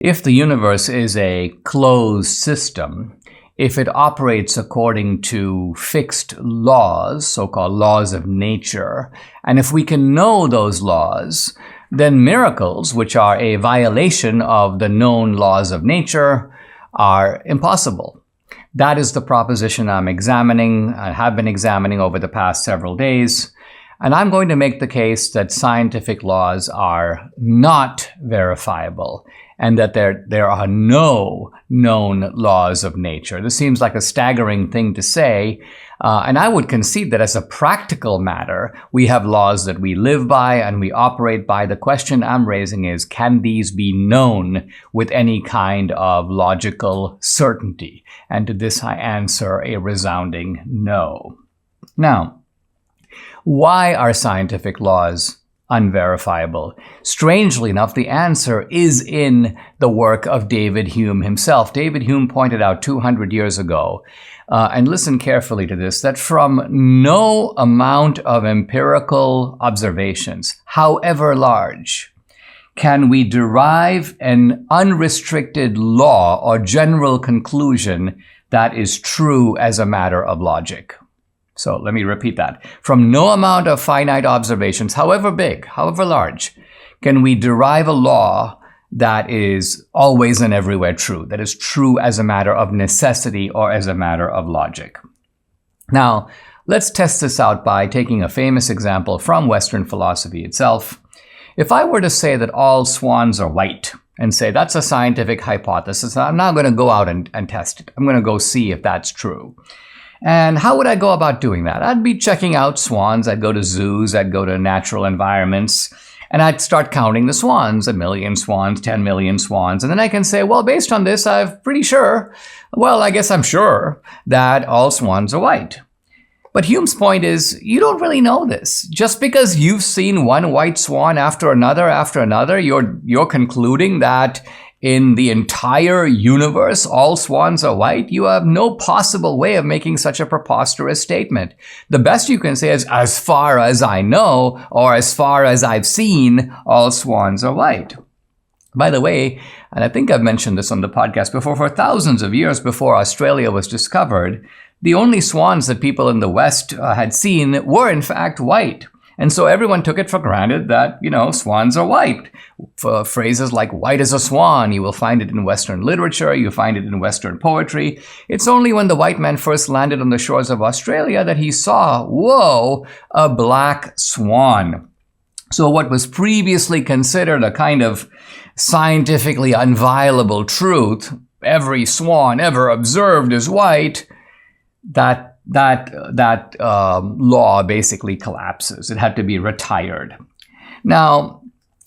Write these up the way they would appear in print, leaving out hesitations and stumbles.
If the universe is a closed system, if it operates according to fixed laws, so-called laws of nature, and if we can know those laws, then miracles, which are a violation of the known laws of nature, are impossible. That is the proposition I have been examining over the past several days. And I'm going to make the case that scientific laws are not verifiable and that there are no known laws of nature. This seems like a staggering thing to say, and I would concede that as a practical matter, we have laws that we live by and we operate by. The question I'm raising is, can these be known with any kind of logical certainty? And to this I answer a resounding no. Now, why are scientific laws unverifiable? Strangely enough, the answer is in the work of David Hume himself. David Hume pointed out 200 years ago, and listen carefully to this, that from no amount of empirical observations, however large, can we derive an unrestricted law or general conclusion that is true as a matter of logic. So let me repeat that. From no amount of finite observations, however big, however large, can we derive a law that is always and everywhere true, that is true as a matter of necessity or as a matter of logic. Now, let's test this out by taking a famous example from Western philosophy itself. If I were to say that all swans are white, and say that's a scientific hypothesis, I'm not going to go out and test it. I'm going to go see if that's true. And how would I go about doing that? I'd be checking out swans. I'd go to zoos. I'd go to natural environments. And I'd start counting the swans, 1 million swans, 10 million swans. And then I can say, well, based on this, I'm sure that all swans are white. But Hume's point is, you don't really know this. Just because you've seen one white swan after another, you're concluding that in the entire universe, all swans are white. You have no possible way of making such a preposterous statement. The best you can say is, as far as I know, or as far as I've seen, all swans are white. By the way, and I think I've mentioned this on the podcast before, for thousands of years before Australia was discovered, the only swans that people in the West had seen were in fact white. And so everyone took it for granted that, swans are white. For phrases like white as a swan, you will find it in Western literature, you find it in Western poetry. It's only when the white man first landed on the shores of Australia that he saw, whoa, a black swan. So what was previously considered a kind of scientifically unviolable truth, every swan ever observed is white, that law basically collapses. It had to be retired. Now,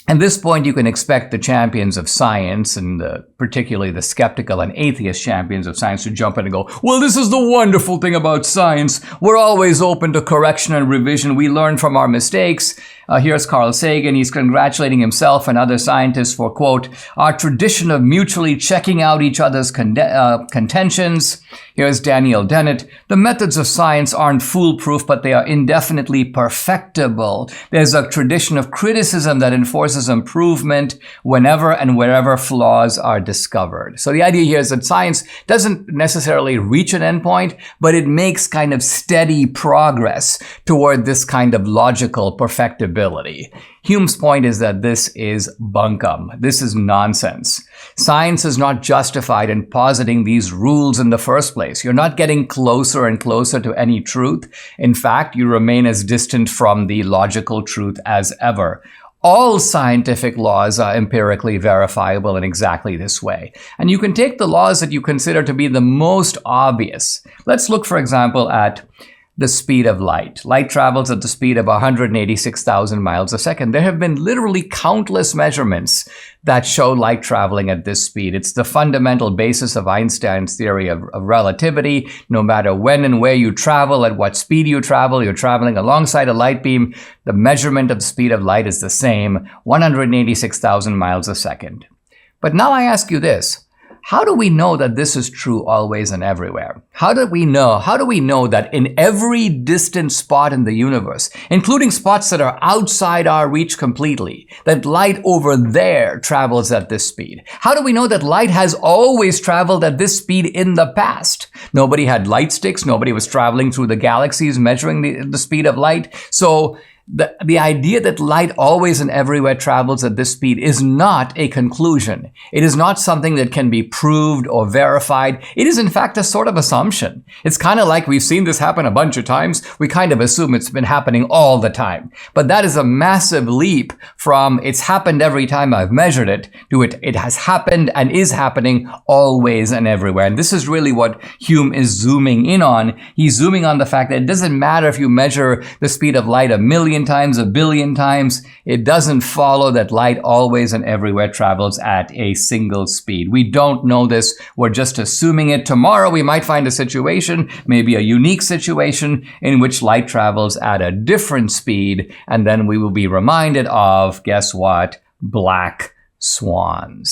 at this point, you can expect the champions of science, and particularly the skeptical and atheist champions of science, to jump in and go, well, this is the wonderful thing about science. We're always open to correction and revision. We learn from our mistakes. Here's Carl Sagan. He's congratulating himself and other scientists for, quote, our tradition of mutually checking out each other's contentions. Here's Daniel Dennett. The methods of science aren't foolproof, but they are indefinitely perfectible. There's a tradition of criticism that enforces improvement whenever and wherever flaws are discovered. So the idea here is that science doesn't necessarily reach an endpoint, but it makes kind of steady progress toward this kind of logical perfectibility. Hume's point is that this is bunkum. This is nonsense. Science is not justified in positing these rules in the first place. You're not getting closer and closer to any truth. In fact, you remain as distant from the logical truth as ever. All scientific laws are empirically verifiable in exactly this way. And you can take the laws that you consider to be the most obvious. Let's look, for example, at the speed of light. Light travels at the speed of 186,000 miles a second. There have been literally countless measurements that show light traveling at this speed. It's the fundamental basis of Einstein's theory of relativity. No matter when and where you travel, at what speed you travel, you're traveling alongside a light beam. The measurement of the speed of light is the same, 186,000 miles a second. But now I ask you this. how do we know that this is true always and everywhere? How do we know? How do we know that in every distant spot in the universe, including spots that are outside our reach completely, that light over there travels at this speed? How do we know that light has always traveled at this speed in the past? Nobody had light sticks. Nobody was traveling through the galaxies measuring the speed of light. So the idea that light always and everywhere travels at this speed is not a conclusion. It is not something that can be proved or verified. It is in fact a sort of assumption. It's kind of like we've seen this happen a bunch of times. We kind of assume it's been happening all the time. But that is a massive leap from it's happened every time I've measured it to it has happened and is happening always and everywhere. And this is really what Hume is zooming in on. He's zooming on the fact that it doesn't matter if you measure the speed of light a million times, a billion times, it doesn't follow that light always and everywhere travels at a single speed. We don't know this. We're just assuming it. Tomorrow we might find a situation, maybe a unique situation, in which light travels at a different speed, and then we will be reminded of, guess what? Black swans.